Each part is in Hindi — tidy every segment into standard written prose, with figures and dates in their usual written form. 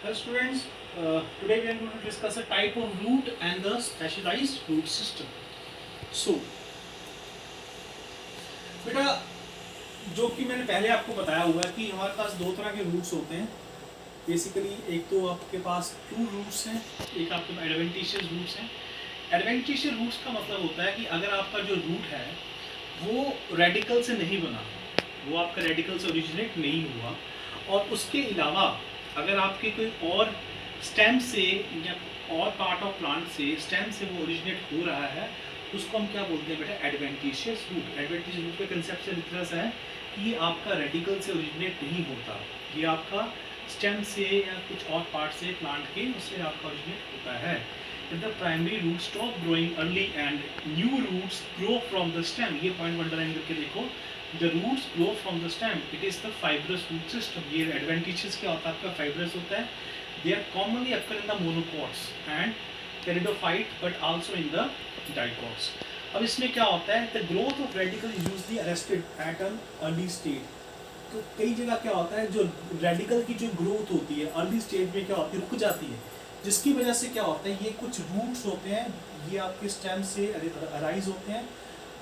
Hello students, today we are going to discuss a type of root and the specialized root system. So, बेटा जो कि मैंने पहले आपको बताया हुआ है कि हमारे पास दो तरह के रूट्स होते हैं. बेसिकली एक तो आपके पास ट्रू रूट्स हैं, एक आपके पास एडवेंटिशियस रूट्स हैं. एडवेंटिशियस रूट्स का मतलब होता है कि अगर आपका जो रूट है वो रेडिकल से नहीं बना, वो आपका रेडिकल से ओरिजिनेट नहीं हुआ, और उसके अलावा अगर आपके कोई और स्टेम से या और पार्ट ऑफ प्लांट से स्टेम से वो ओरिजिनेट हो रहा है, उसको हम क्या बोलते हैं बेटा? Adventitious root. एडवेंटिशियस रूट का कंसेप्ट से इतना सा है कि ये आपका रेडिकल से ओरिजिनेट नहीं होता, ये आपका स्टेम से या कुछ और पार्ट से प्लांट के उससे आपका ओरिजिनेट होता है. If the primary roots stop growing early and new roots grow from the stem, ये पॉइंट अंडरलाइन करके देखो. The roots grow from the stem. It is the fibrous root system. ये adventitious क्या होता है? आपका fibrous होता है. They are commonly occur in the monocots and pteridophyte, but also in the dicots. अब इसमें क्या होता है? The growth of radical is usually arrested at an early stage. तो कई जगह क्या होता है, जो रेडिकल की जो ग्रोथ होती है अर्ली स्टेज में क्या होती है, रुक जाती है, जिसकी वजह से क्या होता है, ये कुछ रूट्स होते हैं, ये आपके स्टेम से अराइज होते हैं,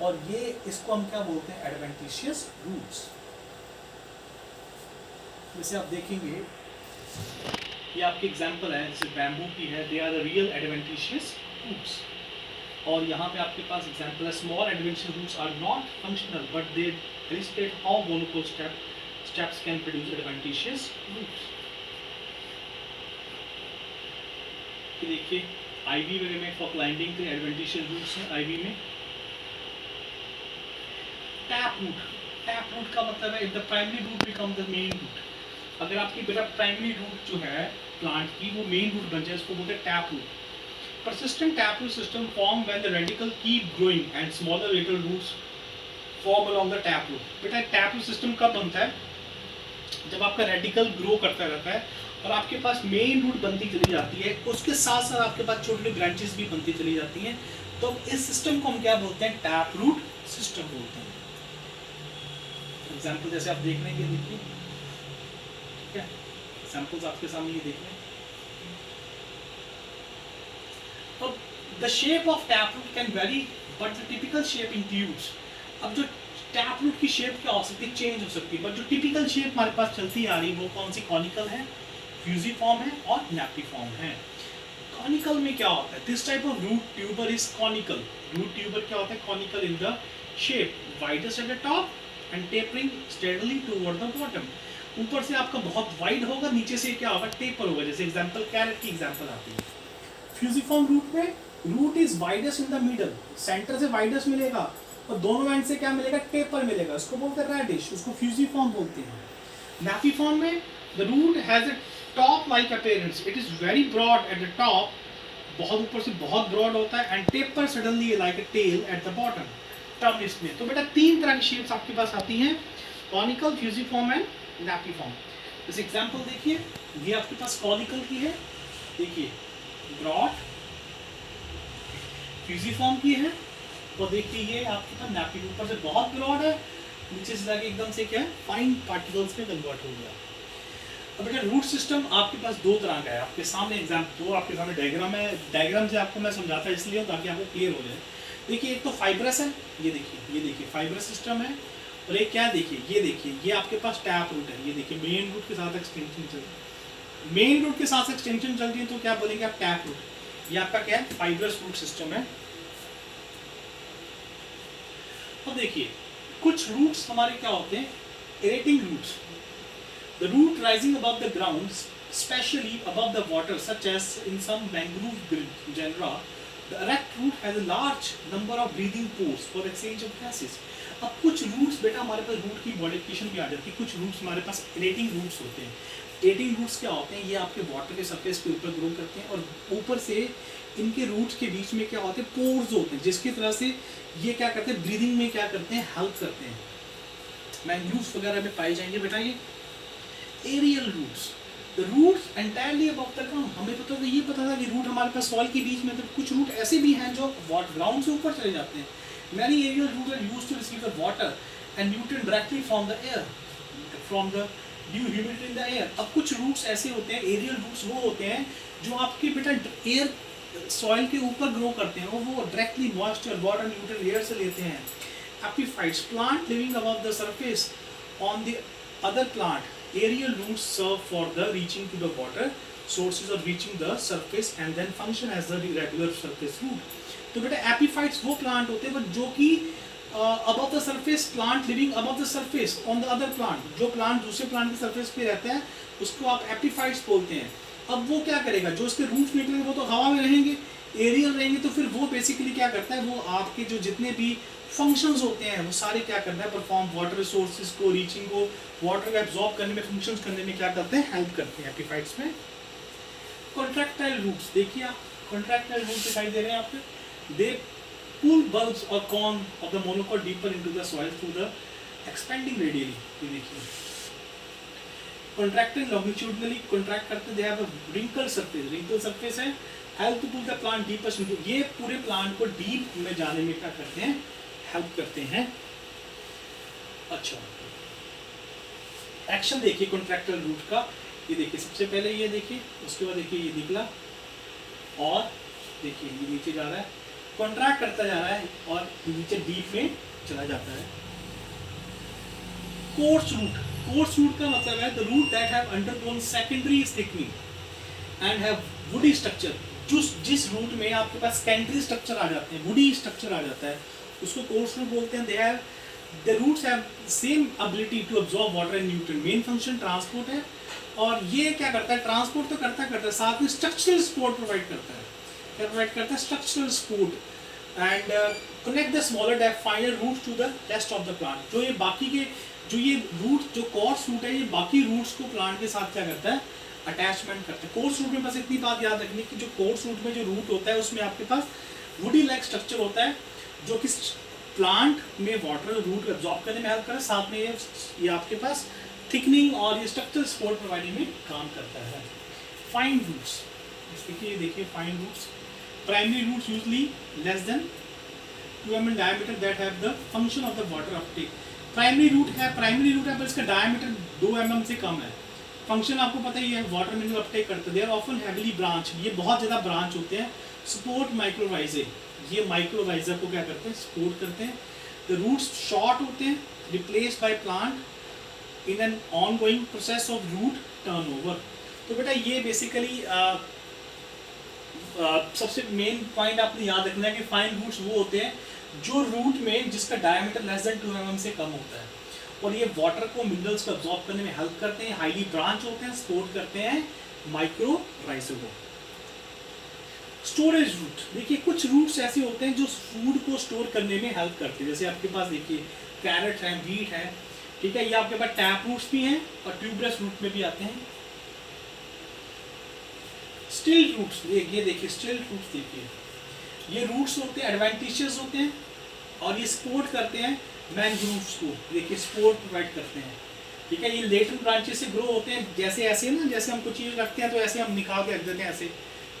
और ये इसको हम क्या बोलते हैं? Adventitious roots. जैसे आप देखेंगे, ये आपकी एग्जांपल है, जैसे बैम्बू की है, they are the real adventitious roots. और यहाँ पे आपके पास एग्जांपल है, small adventitious roots are not functional but they illustrate how monocote steps can produce adventitious roots. देखिए आईवी वगैरह में फॉर क्लाइंबिंग के एडवेंटिशियस रूट्स हैं. आईवी में टैप रूट. टैप रूट का मतलब है if the primary root become the main root. अगर आपकी बेटा प्राइमरी रूट जो है प्लांट की वो मेन रूट बन जाए, इसको बोलते हैं tap root. persistent tap root system form when the radical keep growing and smaller little roots form along the tap root. बेटा टैप रूट सिस्टम कब बनता है? जब आपका रेडिकल ग्रो करता रहता है और आपके पास मेन रूट बनती चली जाती है, उसके साथ साथ आपके पास छोटी छोटी ब्रांचेस भी बनती चली जाती हैं. तो इस सिस्टम को हम क्या बोलते हैं? टैप रूट सिस्टम बोलते हैं. एग्जाम्पल जैसे आप देख रहे हैं, देखिए ठीक है, एग्जाम्पल्स आपके सामने ये देख रहे हैं. तो the shape of tap root can vary but the typical shape includes. अब जो टैप रूट की शेप क्या हो सकती है? चेंज हो सकती है, बट जो टिपिकल शेप हमारे पास चलती आ रही है वो कौन सी? कॉनिकल है, फ्यूजिफॉर्म है और नैप्टिफॉर्म है. कॉनिकल में क्या होता है? This type of root tuber is conical. Root tuber क्या होता है? Conical in the shape, widest at the top and tapering steadily toward the bottom. ऊपर से आपका बहुत वाइड होगा, नीचे से क्या होगा? टेपर होगा. जैसे एग्जांपल कैरेट की एग्जांपल आती है. फ्यूजिफॉर्म रूट में root is widest in the middle, centre से वाइडेस्ट मिलेगा और दोनों एंड से क्या मिलेगा? टेपर मिलेगा. उसको बोलते हैं रेडिश, उसको फ्यूजिफॉर्म बोलते हैं. नैपिफॉर्म में the root has a top like appearance. It is very broad at the top, बहुत ऊपर से बहुत ब्रॉड होता है, and taper suddenly like a tail at the bottom. Term इसमें तो बेटा तीन तरह की शेप्स आपके पास आती हैं, कॉनिकल, फ्यूजिफॉर्म एंड नैपिफॉर्म. जैसे एग्जांपल देखिए, ये आपके पास कॉनिकल की है, देखिए ब्रॉड, फ्यूजिफॉर्म की है, और देखिए ये आपके पास नैपी, ऊपर से बहुत ब्रॉड है, नीचे से जाके एकदम से क्या है? फाइन पार्टिकल्स में कन्वर्ट हो गया. अब बेटा रूट सिस्टम आपके पास दो तरह का है. आपके सामने एग्जाम्पल दो आपके सामने डायग्राम है, डायग्राम से आपको मैं समझाता इसलिए ताकि आपको क्लियर हो जाए. देखिए एक तो फाइब्रस है, ये देखिए फाइब्रस सिस्टम है, और एक क्या है? देखिए ये आपके पास टैप रूट है. ये देखिए मेन रूट के साथ एक्सटेंशन चल रही है, मेन रूट के साथ एक्सटेंशन चल रही है, तो क्या बोलेंगे आप? Tap root. ये आपका क्या है? फाइब्रस रूट सिस्टम है. अब देखिए कुछ रूट्स हमारे क्या होते हैं? Aerating roots. The root rising above the ground, specially above the water, such as in some mangrove genera. The erect root has a large number of breathing pores for exchange of gases. अब कुछ रूट्स बेटा हमारे पास रूट की मॉडिफिकेशन भी आ जाती है. कुछ रूट्स हमारे पास एरेटिंग रूट्स होते हैं. एरेटिंग रूट्स क्या होते हैं? ये आपके वाटर के सरफेस के ऊपर ग्रो करते हैं, और ऊपर से इनके रूट्स के बीच में क्या होते हैं? पोर्स होते हैं, जिसकी तरह से ये क्या करते हैं? ब्रीदिंग में क्या करते हैं? हेल्प करते हैं. मैंग्रोव्स वगैरह में पाए जाएंगे बेटा ये aerial roots. The roots entirely above the ground. हमें ये पता था कि रूट हमारे पास सॉइल के बीच में, तो कुछ रूट ऐसे भी हैं जो ग्राउंड से ऊपर चले जाते हैं. Many aerial roots are used to receive the water and nutrient directly from the air, from the dew humidity in the air. अब कुछ रूट्स ऐसे होते हैं, एरियल रूट्स वो होते हैं जो आपके बेटा एयर सॉइल के ऊपर ग्रो करते हैं और वो directly moisture water nutrient air से लेते हैं। Epiphytes plant living above the surface on the other plant aerial roots serve for the reaching to the water sources of reaching the surface and then function as the regular surface root। तो बेटा एपिफाइट्स वो प्लांट होते हैं जो कि above the surface, plant living above the surface on the other plant, जो प्लांट दूसरे प्लांट के सरफेस पे रहते हैं उसको आप एपिफाइट्स बोलते हैं। अब वो क्या करेगा, जो उसके रूट्स निकलेंगे वो तो हवा में रहेंगे, एरियल रहेंगे, तो फिर वो बेसिकली क्या करता है, वो आपके जो जितने भी फंक्शंस होते हैं वो सारे क्या करता है, परफॉर्म वाटर रिसोर्सेज को, रीचिंग को, वाटर को एब्जॉर्ब करने में, फंक्शंस करने में क्या करते हैं, हेल्प करते हैं एपिफाइट्स में। कॉन्ट्रैक्टाइल रूट्स देखिए आप, कॉन्ट्रैक्टाइल रूट्स दिखाई दे रहे हैं आपको, दे pull bulbs or cone of the monocotyl deeper into the soil through the expanding radially। ये देखिए contractile longitudinally contract करते, they have a wrinkled surface, wrinkled surface है, help to pull the plant deeper into, ये पूरे प्लांट को डीप में जाने में क्या करते हैं, हेल्प करते हैं। अच्छा एक्शन देखिए कॉन्ट्रैक्टाइल रूट का, ये देखिए सबसे पहले ये देखिए, उसके बाद देखिए ये निकला और देखिए ये नीचे जा रहा है, कॉन्ट्रैक्ट करता जा रहा है और नीचे डीप में चला जाता है। कोर्स रूट, कोर्स रूट का मतलब है the root that have undergone secondary thickening and have woody structure. जिस रूट में आपके पास सेकेंडरी स्ट्रक्चर आ जाते हैं, वुडी स्ट्रक्चर आ जाता है, उसको कोर्स रूट बोलते हैं। They have the roots have same ability to absorb water and nutrient, main function transport है, और ये क्या करता है, ट्रांसपोर्ट तो करता है, साथ में स्ट्रक्चरल सपोर्ट प्रोवाइड करता है। क्या प्रोवाइड करता है, structural support, and connect the smaller depth final roots to the rest of the plant. जो ये बाकी के जो ये रूट, जो कोर्स रूट है, ये बाकी रूट्स को प्लांट के साथ क्या करता है, अटैचमेंट करता है। कोर्स रूट में बस इतनी बात याद रखनी कि जो कोर्स रूट में जो रूट होता है उसमें आपके पास वुडी लाइक स्ट्रक्चर होता है जो कि प्लांट में वाटर रूट एब्जॉर्ब करने में हेल्प करे, साथ में ये आपके पास थिकनिंग और ये स्ट्रक्चरल सपोर्ट प्रोवाइडिंग में काम करता है। फाइन रूट्स देखिए fine roots, primary roots usually less than 2 mm diameter that have the function of the water uptake। Primary root है पर इसका डायमीटर 2 mm से कम है, फंक्शन आपको पता ही है, वाटर मिनरल अपटेक करते हैं। They are often heavily branch, ये बहुत ज़्यादा ब्रांच होते हैं। सपोर्ट माइक्रोराइजे, ये माइक्रोराइजर को क्या करते हैं, सपोर्ट करते हैं। द रूट्स शॉर्ट होते हैं, replaced by plant in an ongoing process of root turnover. तो बेटा ये बेसिकली सबसे मेन पॉइंट आपने याद रखना है कि फाइन रूट्स वो होते हैं जो रूट में जिसका डायमीटर लेस देन 2 mm से कम होता है, और ये वाटर को, मिनरल्स को अब्जॉर्ब करने में हेल्प करते हैं, हाईली ब्रांच होते हैं, सपोर्ट करते हैं माइक्रोराइजर को। स्टोरेज रूट देखिए, कुछ रूट्स ऐसे होते हैं जो फूड को स्टोर करने में हेल्प करते हैं। जैसे आपके पास देखिए कैरेट है, बीट है, ठीक है, ये आपके पास टैप रूट्स भी हैं और ट्यूबलेस रूट में भी आते हैं। स्टिल रूट्स, ये देखिए स्टिल रूट्स देखिए, ये रूट्स होते हैं एडवेंटिशियस होते हैं और ये सपोर्ट करते हैं मैनग्रोव्स को, देखिए सपोर्ट प्रोवाइड करते हैं, ठीक है। ये लेटरल ब्रांचेस से ग्रो होते हैं, जैसे ऐसे ना, जैसे हम कुछ चीज़ रखते हैं तो ऐसे हम निकाल के रख देते हैं, ऐसे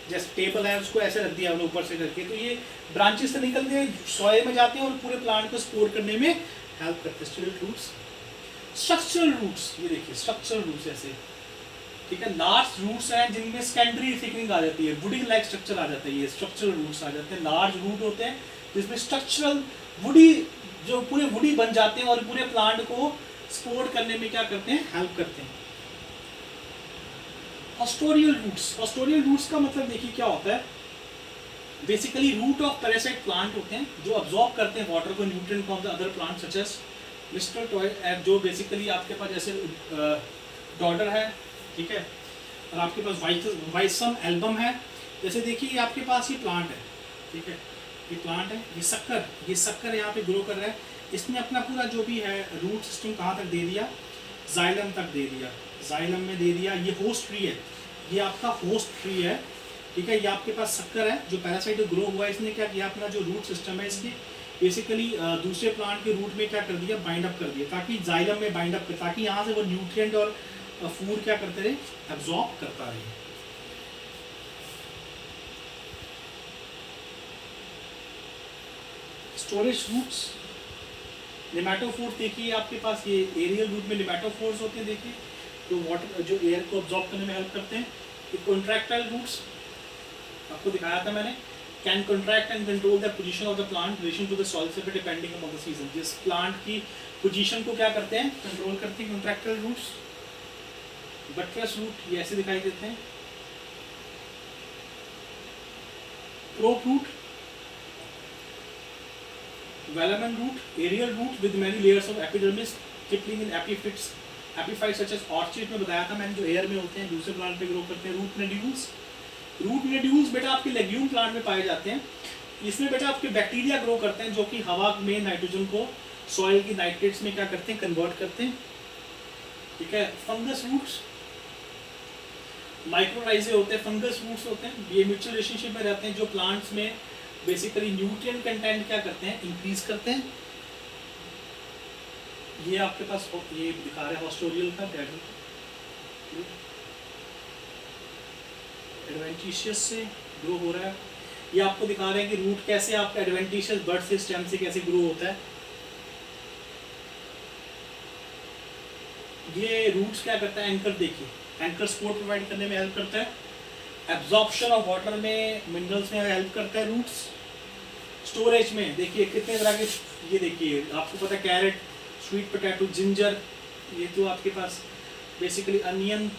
जैसे टेबल है उसको ऐसे रख दिया हमने ऊपर से करके, तो ये ब्रांचेस से निकलते हैं, सॉइल में जाते हैं और पूरे प्लांट को सपोर्ट करने में हेल्प करते हैं स्टिल रूट्स। स्ट्रक्चरल रूट्स, ये देखिए स्ट्रक्चरल रूट्स ऐसे, ठीक है, लार्ज रूट्स हैं जिनमें सेकेंडरी थिकनिंग आ जाती है, वुडी लाइक स्ट्रक्चर आ जाता है, ये स्ट्रक्चरल रूट्स आ जाते हैं। लार्ज रूट होते हैं जिसमें स्ट्रक्चरल वुडी, जो पूरे वुडी बन जाते हैं और पूरे प्लांट को सपोर्ट करने में क्या करते हैं, हेल्प करते हैं। ऑस्टोरियल रूट्स, ऑस्टोरियल रूट्स का मतलब देखिए क्या होता है, basically root of parasite plant होते हैं जो अब्जॉर्ब करते हैं वाटर को, nutrient from the other plant such as mistletoe, जो बेसिकली आपके पास जैसे डॉडर है, ठीक है, और आपके पास वाइसम एल्बम है। जैसे देखिए ये आपके पास ये प्लांट है, ठीक है, ये प्लांट है, ये शक्कर यहाँ पे ग्रो कर रहा है, इसने अपना पूरा जो भी है रूट सिस्टम कहाँ तक दे दिया, जाइलम तक दे दिया, जाइलम में दे दिया। ये होस्ट ट्री है, ये आपका होस्ट ट्री है, ठीक है, ये आपके पास शक्कर है जो पैरासाइट ग्रो हुआ है, इसने क्या किया, अपना जो रूट सिस्टम है इसके बेसिकली दूसरे प्लांट के रूट में क्या कर दिया, बाइंड अप कर दिया, ताकि जाइलम में बाइंड अप कर, ताकि यहाँ से वो न्यूट्रिएंट और फूड क्या करते रहे, एब्जॉर्ब करता रहे। स्टोरेज रूट्स, नेमेटोफोर्स देखिए आपके पास, ये एरियल रूट में नेमेटोफोर्स होते हैं, देखिए तो वाटर जो एयर को ऑब्जॉर्ब करने में हेल्प करते हैं। कॉन्ट्रैक्टाइल रूट्स आपको दिखाया था मैंने, can contract and control the position of the plant relation to the soil surface depending upon the season. जिस प्लांट की पोजीशन को क्या करते हैं, कंट्रोल करते हैं कॉन्ट्रैक्टाइल रूट्स। बट्रेस रूट ये ऐसे दिखाई देते हैं। Prop root, velamen root, aerial root with many layers of epidermis, tippling in epiphytes, epiphyte such as orchid में बताया था मैंने, जो एयर में होते हैं, दूसरे प्लांट पे ग्रो करते हैं। रूट नोड्यूल्स, रूट नोड्यूल्स बेटा आपके लेग्यूम प्लांट में पाए जाते हैं। इसमें बेटा आपके बैक्टीरिया ग्रो करते हैं जो कि हवा में नाइट्रोजन को सॉइल की नाइट्रेट्स में क्या करते हैं, कन्वर्ट करते हैं। ठीक है। फंगस रूट्स, माइक्रोराइजे होते हैं, फंगस रूट्स होते हैं, ये म्यूचुअल रिलेशनशिप में रहते हैं, जो प्लांट्स में बेसिकली न्यूट्रिएंट कंटेंट क्या करते हैं, इंक्रीज करते हैं। ये आपके पास ये दिखा रहे हैं हॉस्टोरियल का एडवेंटिशियस से ग्रो हो रहा है। ये आपको दिखा रहे हैं कि रूट कैसे आपका एडवेंटिशियस बर्ड से स्टेम से कैसे ग्रो होता है। ये रूट्स क्या करता है, एंकर देखिए, एंकर सपोर्ट प्रोवाइड करने में हेल्प करता है। एब्जॉर्प्शन ऑफ वाटर में, मिनरल्स में हेल्प करता है रूट्स। स्टोरेज में देखिए कितने तरह के, ये देखिए आपको पता है कैरेट, स्वीट पोटैटो, जिंजर, ये तो आपके पास बेसिकली अनियन,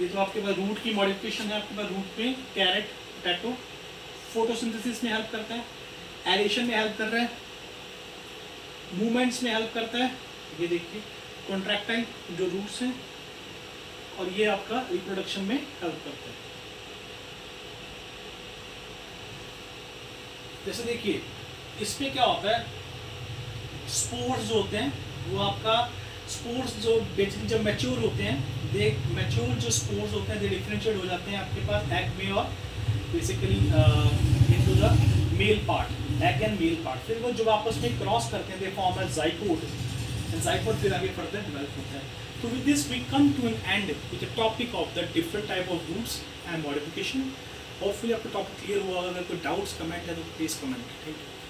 ये तो आपके पास रूट की मॉडिफिकेशन है आपके पास रूट पे। कैरेट, पोटैटो फोटोसिंथेसिस में हेल्प करता है, एरेशन में हेल्प कर रहा है, मूवमेंट्स में हेल्प करता है। ये देखिए कॉन्ट्रैक्टाइल जो रूट्स हैं, और ये आपका रिप्रोडक्शन में हेल्प करता है। जैसे देखिए इसमें क्या होता है, स्पोर्स जो होते हैं वो आपका स्पोर्स जो बेसिकली जब मैच्योर होते हैं, दे मैच्योर जो स्पोर्स होते हैं दे डिफरेंशिएट हो जाते हैं आपके पास एग में और basically into the male part, egg and male part. फिर वो जब आपस में क्रॉस करते हैं they form a zygote, and zygote फिर आगे फर्दर डेवलप होता है। So with this we come to an end with the topic of the different type of roots and modification. Hopefully आपको टॉपिक क्लियर हुआ। अगर कोई डाउट्स कमेंट है तो प्लीज कमेंट। Thank you.